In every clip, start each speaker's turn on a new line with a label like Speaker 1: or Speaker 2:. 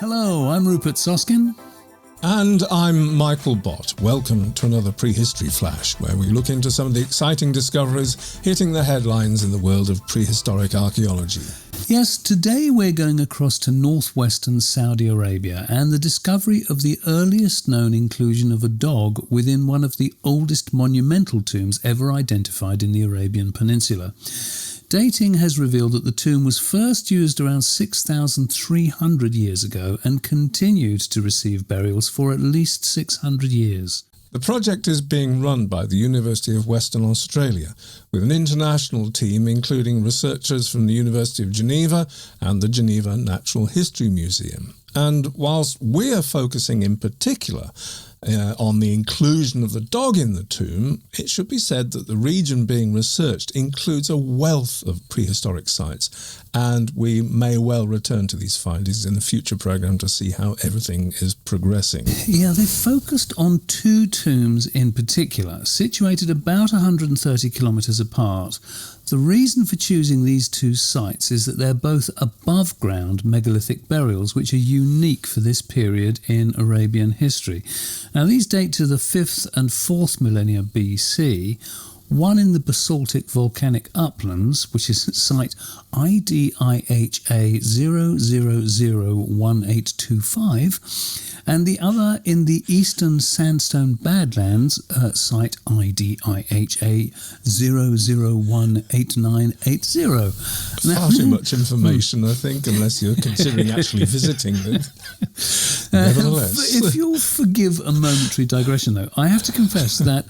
Speaker 1: Hello, I'm Rupert Soskin.
Speaker 2: And I'm Michael Bott. Welcome to another Prehistory Flash, where we look into some of the exciting discoveries hitting the headlines in the world of prehistoric archaeology.
Speaker 1: Yes, today we're going across to northwestern Saudi Arabia and the discovery of the earliest known inclusion of a dog within one of the oldest monumental tombs ever identified in the Arabian Peninsula. Dating has revealed that the tomb was first used around 6,300 years ago and continued to receive burials for at least 600 years.
Speaker 2: The project is being run by the University of Western Australia, with an international team including researchers from the University of Geneva and the Geneva Natural History Museum. And whilst we're focusing in particular on the inclusion of the dog in the tomb, it should be said that the region being researched includes a wealth of prehistoric sites, and we may well return to these findings in a future programme to see how everything is progressing.
Speaker 1: Yeah, they focused on two tombs in particular, situated about 130 kilometres apart. The reason for choosing these two sites is that they're both above-ground megalithic burials, which are unique for this period in Arabian history. Now, these date to the 5th and 4th millennia BC, one in the basaltic volcanic uplands, which is at site IDIHA 0001825, and the other in the eastern sandstone badlands at site IDIHA 0018980.
Speaker 2: Far too much information, I think, unless you're considering actually visiting them. Nevertheless.
Speaker 1: If you'll forgive a momentary digression, though, I have to confess that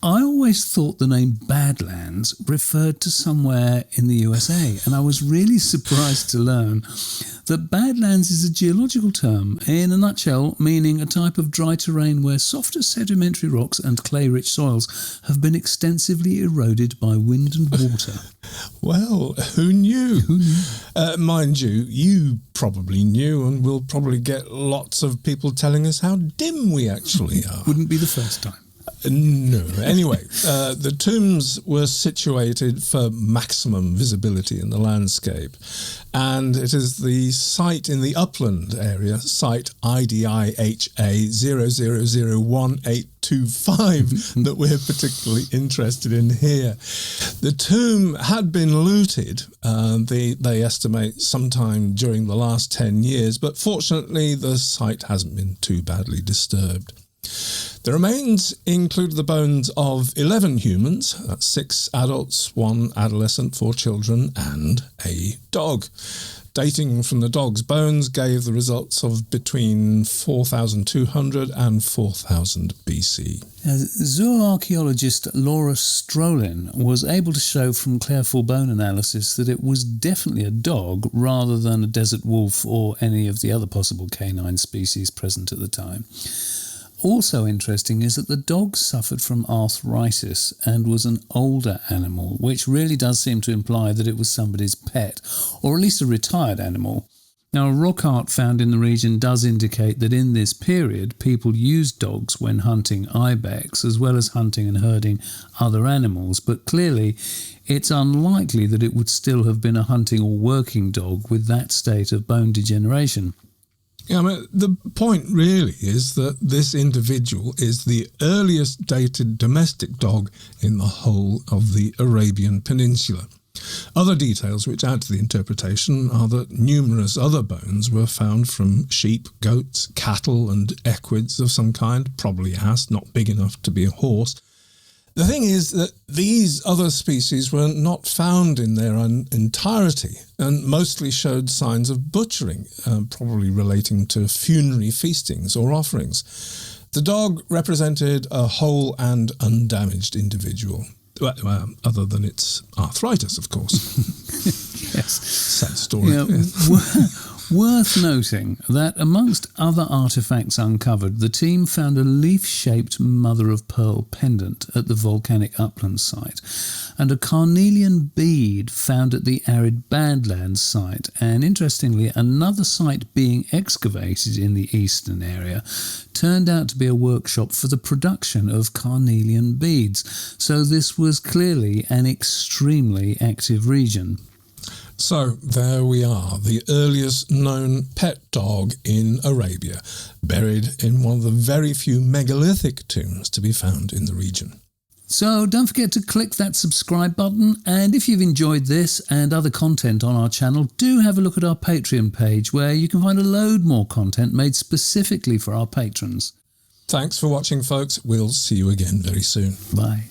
Speaker 1: I always thought the name Badlands referred to somewhere in the USA, and I was really surprised to learn that Badlands is a geological term, in a nutshell, meaning a type of dry terrain where softer sedimentary rocks and clay-rich soils have been extensively eroded by wind and water.
Speaker 2: Well, who knew? Mind you, you probably knew, and we'll probably get lots of people telling us how dim we actually are.
Speaker 1: Wouldn't be the first time.
Speaker 2: No. Anyway, the tombs were situated for maximum visibility in the landscape, and it is the site in the upland area, site IDIHA 0001825, that we're particularly interested in here. The tomb had been looted, they estimate sometime during the last 10 years, but fortunately the site hasn't been too badly disturbed. The remains include the bones of 11 humans, that's 6 adults, 1 adolescent, 4 children, and a dog. Dating from the dog's bones gave the results of between 4,200 and 4,000 BC.
Speaker 1: Zooarchaeologist Laura Strolin was able to show from careful bone analysis that it was definitely a dog rather than a desert wolf or any of the other possible canine species present at the time. Also interesting is that the dog suffered from arthritis and was an older animal, which really does seem to imply that it was somebody's pet, or at least a retired animal. Now, rock art found in the region does indicate that in this period, people used dogs when hunting ibex, as well as hunting and herding other animals, but clearly it's unlikely that it would still have been a hunting or working dog with that state of bone degeneration.
Speaker 2: Yeah, I mean, the point really is that this individual is the earliest dated domestic dog in the whole of the Arabian Peninsula. Other details which add to the interpretation are that numerous other bones were found from sheep, goats, cattle and equids of some kind, probably ass, not big enough to be a horse. The thing is that these other species were not found in their entirety and mostly showed signs of butchering, probably relating to funerary feastings or offerings. The dog represented a whole and undamaged individual, other than its arthritis, of course.
Speaker 1: Yes.
Speaker 2: Sad story.
Speaker 1: Yeah, worth noting that amongst other artefacts uncovered, the team found a leaf-shaped mother-of-pearl pendant at the volcanic upland site and a carnelian bead found at the arid badlands site, and interestingly another site being excavated in the eastern area turned out to be a workshop for the production of carnelian beads, so this was clearly an extremely active region.
Speaker 2: So there we are, the earliest known pet dog in Arabia, buried in one of the very few megalithic tombs to be found in the region.
Speaker 1: So don't forget to click that subscribe button, and if you've enjoyed this and other content on our channel, do have a look at our Patreon page where you can find a load more content made specifically for our patrons.
Speaker 2: Thanks for watching, folks. We'll see you again very soon.
Speaker 1: Bye.